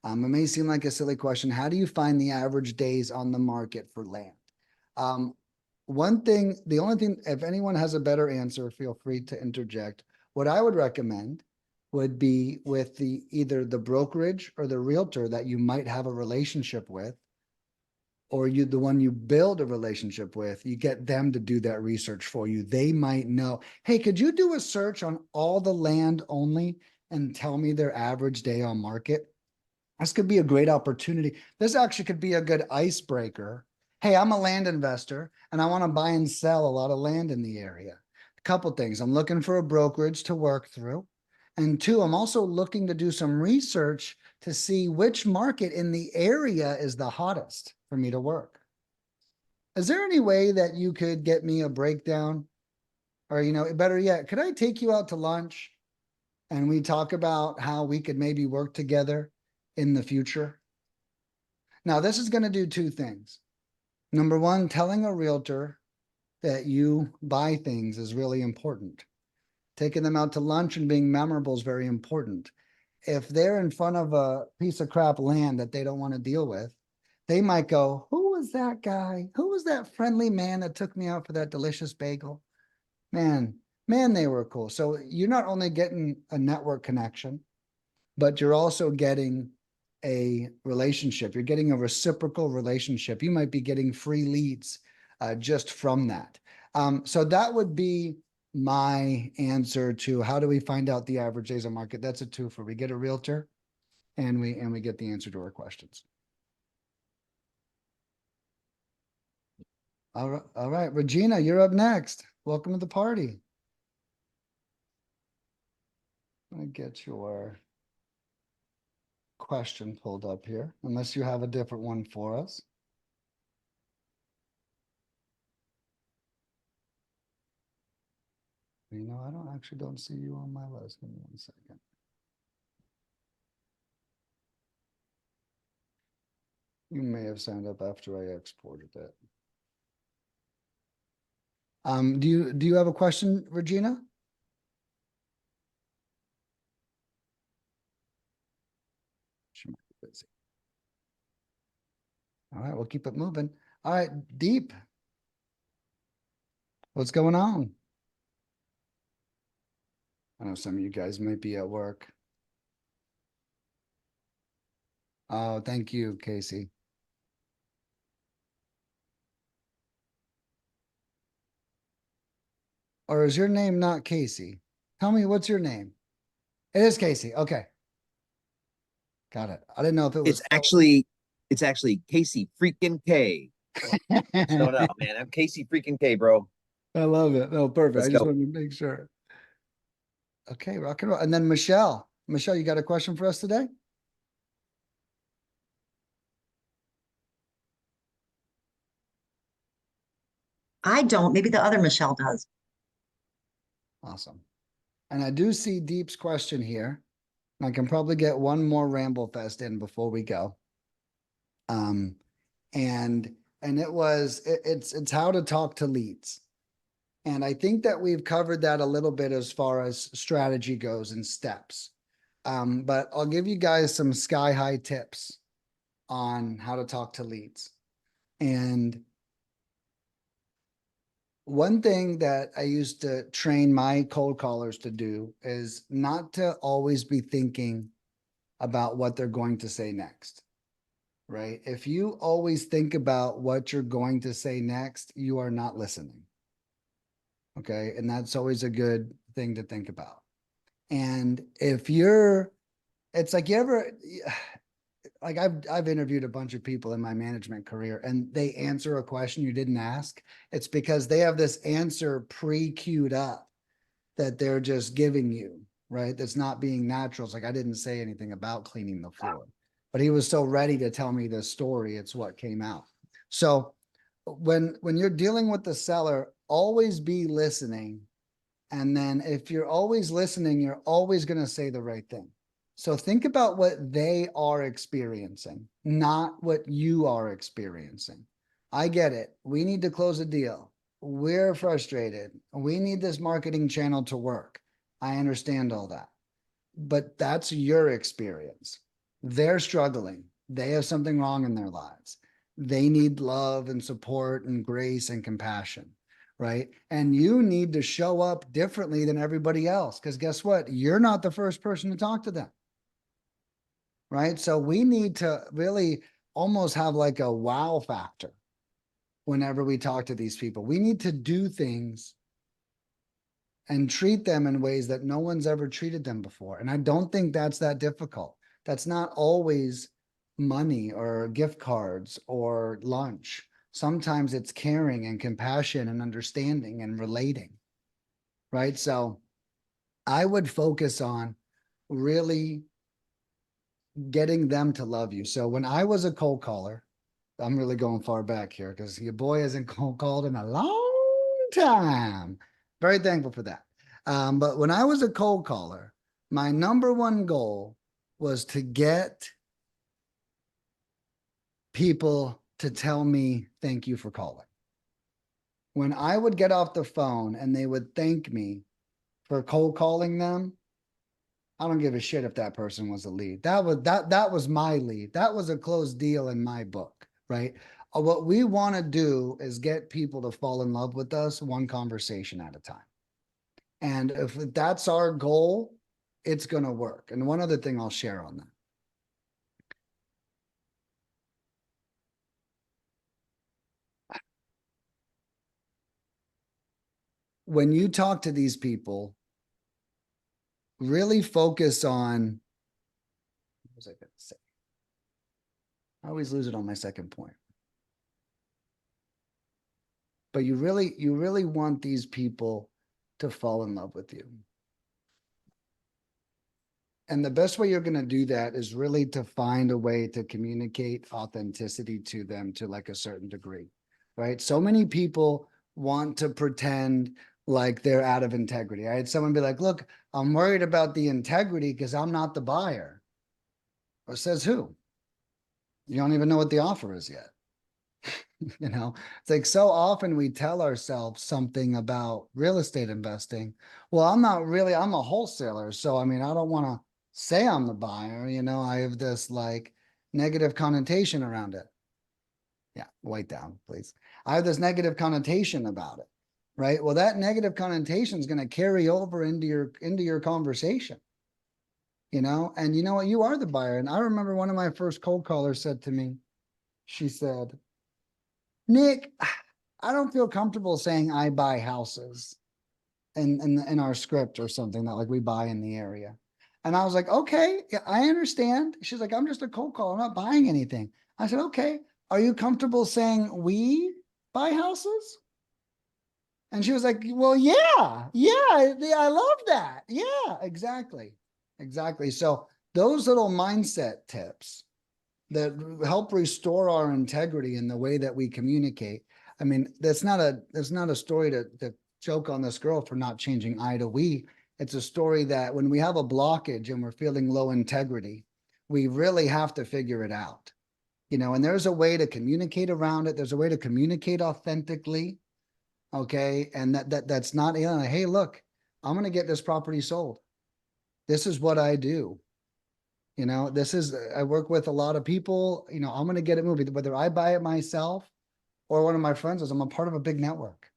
It may seem like a silly question. How do you find the average days on the market for land? The only thing, if anyone has a better answer, feel free to interject. What I would recommend would be with either the brokerage or the realtor that you might have a relationship with, or the one you build a relationship with, you get them to do that research for you. They might know, hey, could you do a search on all the land only and tell me their average day on market? This could be a great opportunity. This actually could be a good icebreaker. Hey, I'm a land investor and I want to buy and sell a lot of land in the area. A couple things. I'm looking for a brokerage to work through. And two, I'm also looking to do some research to see which market in the area is the hottest for me to work. Is there any way that you could get me a breakdown? Or, better yet, could I take you out to lunch and we talk about how we could maybe work together in the future? Now, this is going to do two things. Number one, telling a realtor that you buy things is really important. Taking them out to lunch and being memorable is very important. If they're in front of a piece of crap land that they don't want to deal with, they might go, who was that guy? Who was that friendly man that took me out for that delicious bagel? Man, they were cool. So you're not only getting a network connection, but you're also getting a relationship. You're getting a reciprocal relationship. You might be getting free leads just from that. So that would be my answer to how do we find out the average days on market. That's a twofer. We get a realtor and we get the answer to our questions. All right, Regina, you're up next. Welcome to the party. Let me get your question pulled up here, unless you have a different one for us. I don't see you on my list. Give me 1 second. You may have signed up after I exported it. Do you have a question, Regina? She might be busy. All right, we'll keep it moving. All right, Deep. What's going on? I know some of you guys might be at work. Oh, thank you, Casey. Or is your name not Casey? Tell me, what's your name? It is Casey. Okay. Got it. I didn't know if it was. It's actually Casey freaking K. Showing up, man. I'm Casey freaking K, bro. I love it. Oh, perfect. Let's I just go. wanted to make sure. Okay, rock and roll. And then Michelle. Michelle, you got a question for us today? I don't. Maybe the other Michelle does. Awesome. And I do see Deep's question here. I can probably get one more Ramble Fest in before we go. And it's how to talk to leads. And I think that we've covered that a little bit as far as strategy goes and steps. But I'll give you guys some sky high tips on how to talk to leads. And one thing that I used to train my cold callers to do is not to always be thinking about what they're going to say next, right? If you always think about what you're going to say next, you are not listening. Okay. And that's always a good thing to think about. And it's like I've interviewed a bunch of people in my management career and they answer a question you didn't ask. It's because they have this answer pre-queued up that they're just giving you, right? That's not being natural. It's like, I didn't say anything about cleaning the floor, but he was so ready to tell me this story. It's what came out. So when you're dealing with the seller, always be listening. And then if you're always listening, you're always going to say the right thing. So think about what they are experiencing, not what you are experiencing. I get it. We need to close a deal. We're frustrated. We need this marketing channel to work. I understand all that. But that's your experience. They're struggling. They have something wrong in their lives. They need love and support and grace and compassion, right? And you need to show up differently than everybody else, because guess what? You're not the first person to talk to them, right? So we need to really almost have like a wow factor whenever we talk to these people. We need to do things and treat them in ways that no one's ever treated them before. And I don't think that's that difficult. that's not always money or gift cards or lunch. Sometimes it's caring and compassion and understanding and relating, right? So I would focus on really getting them to love you. So when I was a cold caller, I'm really going far back here because your boy hasn't cold called in a long time. Very thankful for that. But when I was a cold caller, my number one goal was to get people to tell me thank you for calling. When I would get off the phone and they would thank me for cold calling them, I don't give a shit if that person was a lead. That was my lead. That was a closed deal in my book, right? What we want to do is get people to fall in love with us one conversation at a time. And if that's our goal, it's going to work. And one other thing I'll share on that. When you talk to these people, really focus on, what was I going to say? I always lose it on my second point. But you really want these people to fall in love with you. And the best way you're going to do that is really to find a way to communicate authenticity to them to like a certain degree, right? So many people want to pretend like they're out of integrity. I had someone be like, look, I'm worried about the integrity because I'm not the buyer. Or says who? You don't even know what the offer is yet. You know, it's like so often we tell ourselves something about real estate investing. Well, I'm a wholesaler. So, I mean, I don't want to say I'm the buyer, you know, I have this like negative connotation around it. Yeah, white down, please. I have this negative connotation about it, right? Well, that negative connotation is going to carry over into your conversation, you know, and you know what? You are the buyer. And I remember one of my first cold callers said to me, she said, Nick, I don't feel comfortable saying I buy houses in our script or something that like we buy in the area. And I was like, okay, yeah, I understand. She's like, I'm just a cold call. I'm not buying anything. I said, okay, are you comfortable saying we buy houses? And she was like, well, yeah, I love that. Yeah, exactly. Exactly. So those little mindset tips that help restore our integrity in the way that we communicate. I mean, that's not a story to joke on this girl for not changing I to we. It's a story that when we have a blockage and we're feeling low integrity, we really have to figure it out. You know, and there's a way to communicate around it. There's a way to communicate authentically. Okay. And that's not, you know, hey, look, I'm going to get this property sold. This is what I do. You know, I work with a lot of people, you know, I'm going to get it moving, whether I buy it myself or one of my friends is, I'm a part of a big network.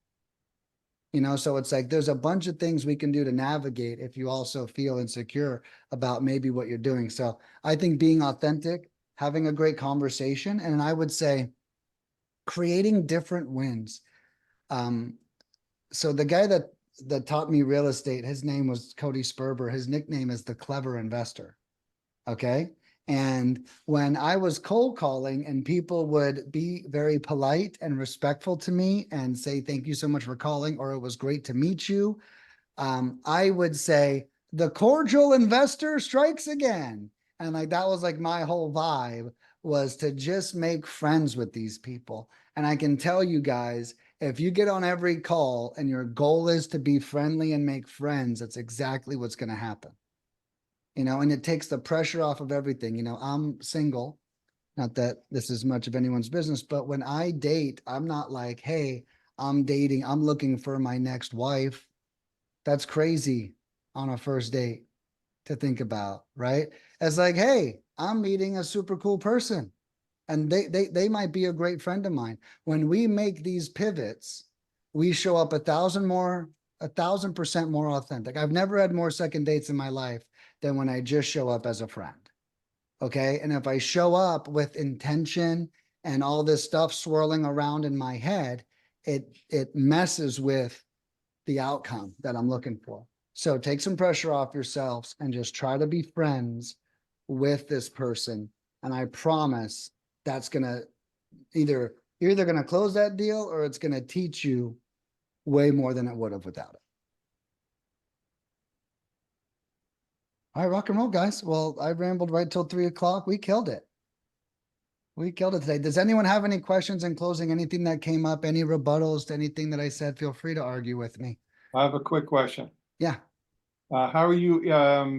You know, so it's like, there's a bunch of things we can do to navigate if you also feel insecure about maybe what you're doing. So I think being authentic, having a great conversation, and I would say creating different wins. So the guy that taught me real estate, his name was Cody Sperber. His nickname is the Clever Investor. Okay. And when I was cold calling and people would be very polite and respectful to me and say, thank you so much for calling, or it was great to meet you. I would say the cordial investor strikes again. And like, that was like my whole vibe, was to just make friends with these people. And I can tell you guys, if you get on every call and your goal is to be friendly and make friends, that's exactly what's going to happen. You know, and it takes the pressure off of everything. You know, I'm single, not that this is much of anyone's business, but when I date, I'm not like, hey, I'm looking for my next wife. That's crazy on a first date to think about, right? It's like, hey, I'm meeting a super cool person and they might be a great friend of mine. When we make these pivots, we show up 1,000% more authentic. I've never had more second dates in my life than when I just show up as a friend. Okay. And if I show up with intention and all this stuff swirling around in my head, it messes with the outcome that I'm looking for. So take some pressure off yourselves and just try to be friends with this person. And I promise that's gonna you're either gonna close that deal or it's gonna teach you way more than it would have without it. All right, rock and roll, guys. Well, I rambled right till 3 o'clock. We killed it. We killed it today. Does anyone have any questions in closing? Anything that came up? Any rebuttals to anything that I said? Feel free to argue with me. I have a quick question. Yeah. How are you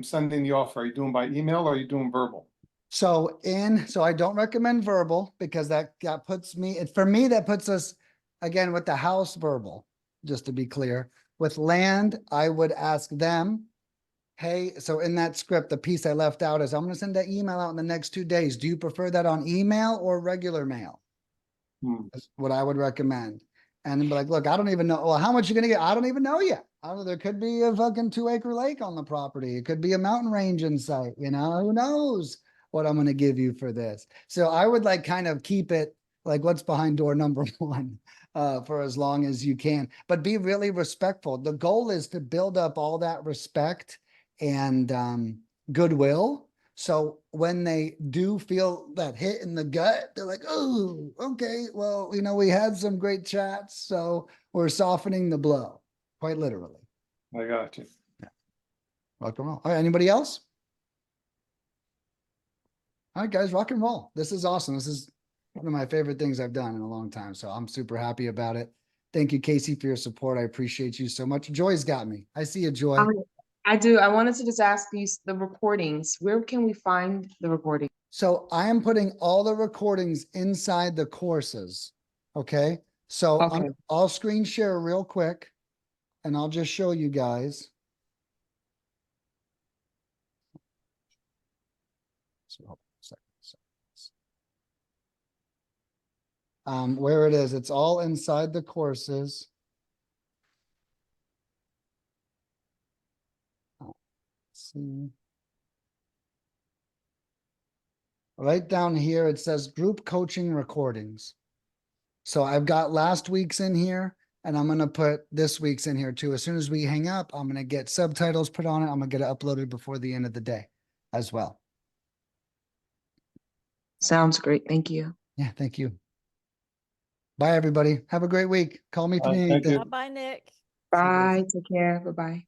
sending the offer? Are you doing by email or are you doing verbal? So I don't recommend verbal because that puts me, for me, that puts us again with the house verbal, just to be clear. With land, I would ask them, hey, so in that script, the piece I left out is I'm gonna send that email out in the next 2 days. Do you prefer that on email or regular mail? Hmm. That's what I would recommend. And then be like, look, I don't even know. Well, how much you gonna get? I don't even know yet. I don't know, there could be a fucking 2-acre lake on the property. It could be a mountain range in sight, you know, who knows what I'm gonna give you for this. So I would like kind of keep it like what's behind door number 1 for as long as you can, but be really respectful. The goal is to build up all that respect and goodwill. So when they do feel that hit in the gut, they're like, oh, okay, well, you know, we had some great chats, so we're softening the blow, quite literally. I got you. Rock and roll. All right, anybody else? All right, guys, rock and roll. This is awesome. This is one of my favorite things I've done in a long time, so I'm super happy about it. Thank you, Casey, for your support. I appreciate you so much. Joy's got me. I see you, Joy. I do. I wanted to just ask you the recordings. Where can we find the recording? So I am putting all the recordings inside the courses. Okay. So Okay. I'll screen share real quick and I'll just show you guys. So, hold on a second. Where it is, it's all inside the courses. Let's see. Right down here, it says group coaching recordings. So I've got last week's in here and I'm going to put this week's in here too. As soon as we hang up, I'm going to get subtitles put on it. I'm going to get it uploaded before the end of the day as well. Sounds great. Thank you. Yeah, thank you. Bye, everybody. Have a great week. Call me if you need Thank you. anything. Bye, Nick. Bye. Take care. Bye-bye.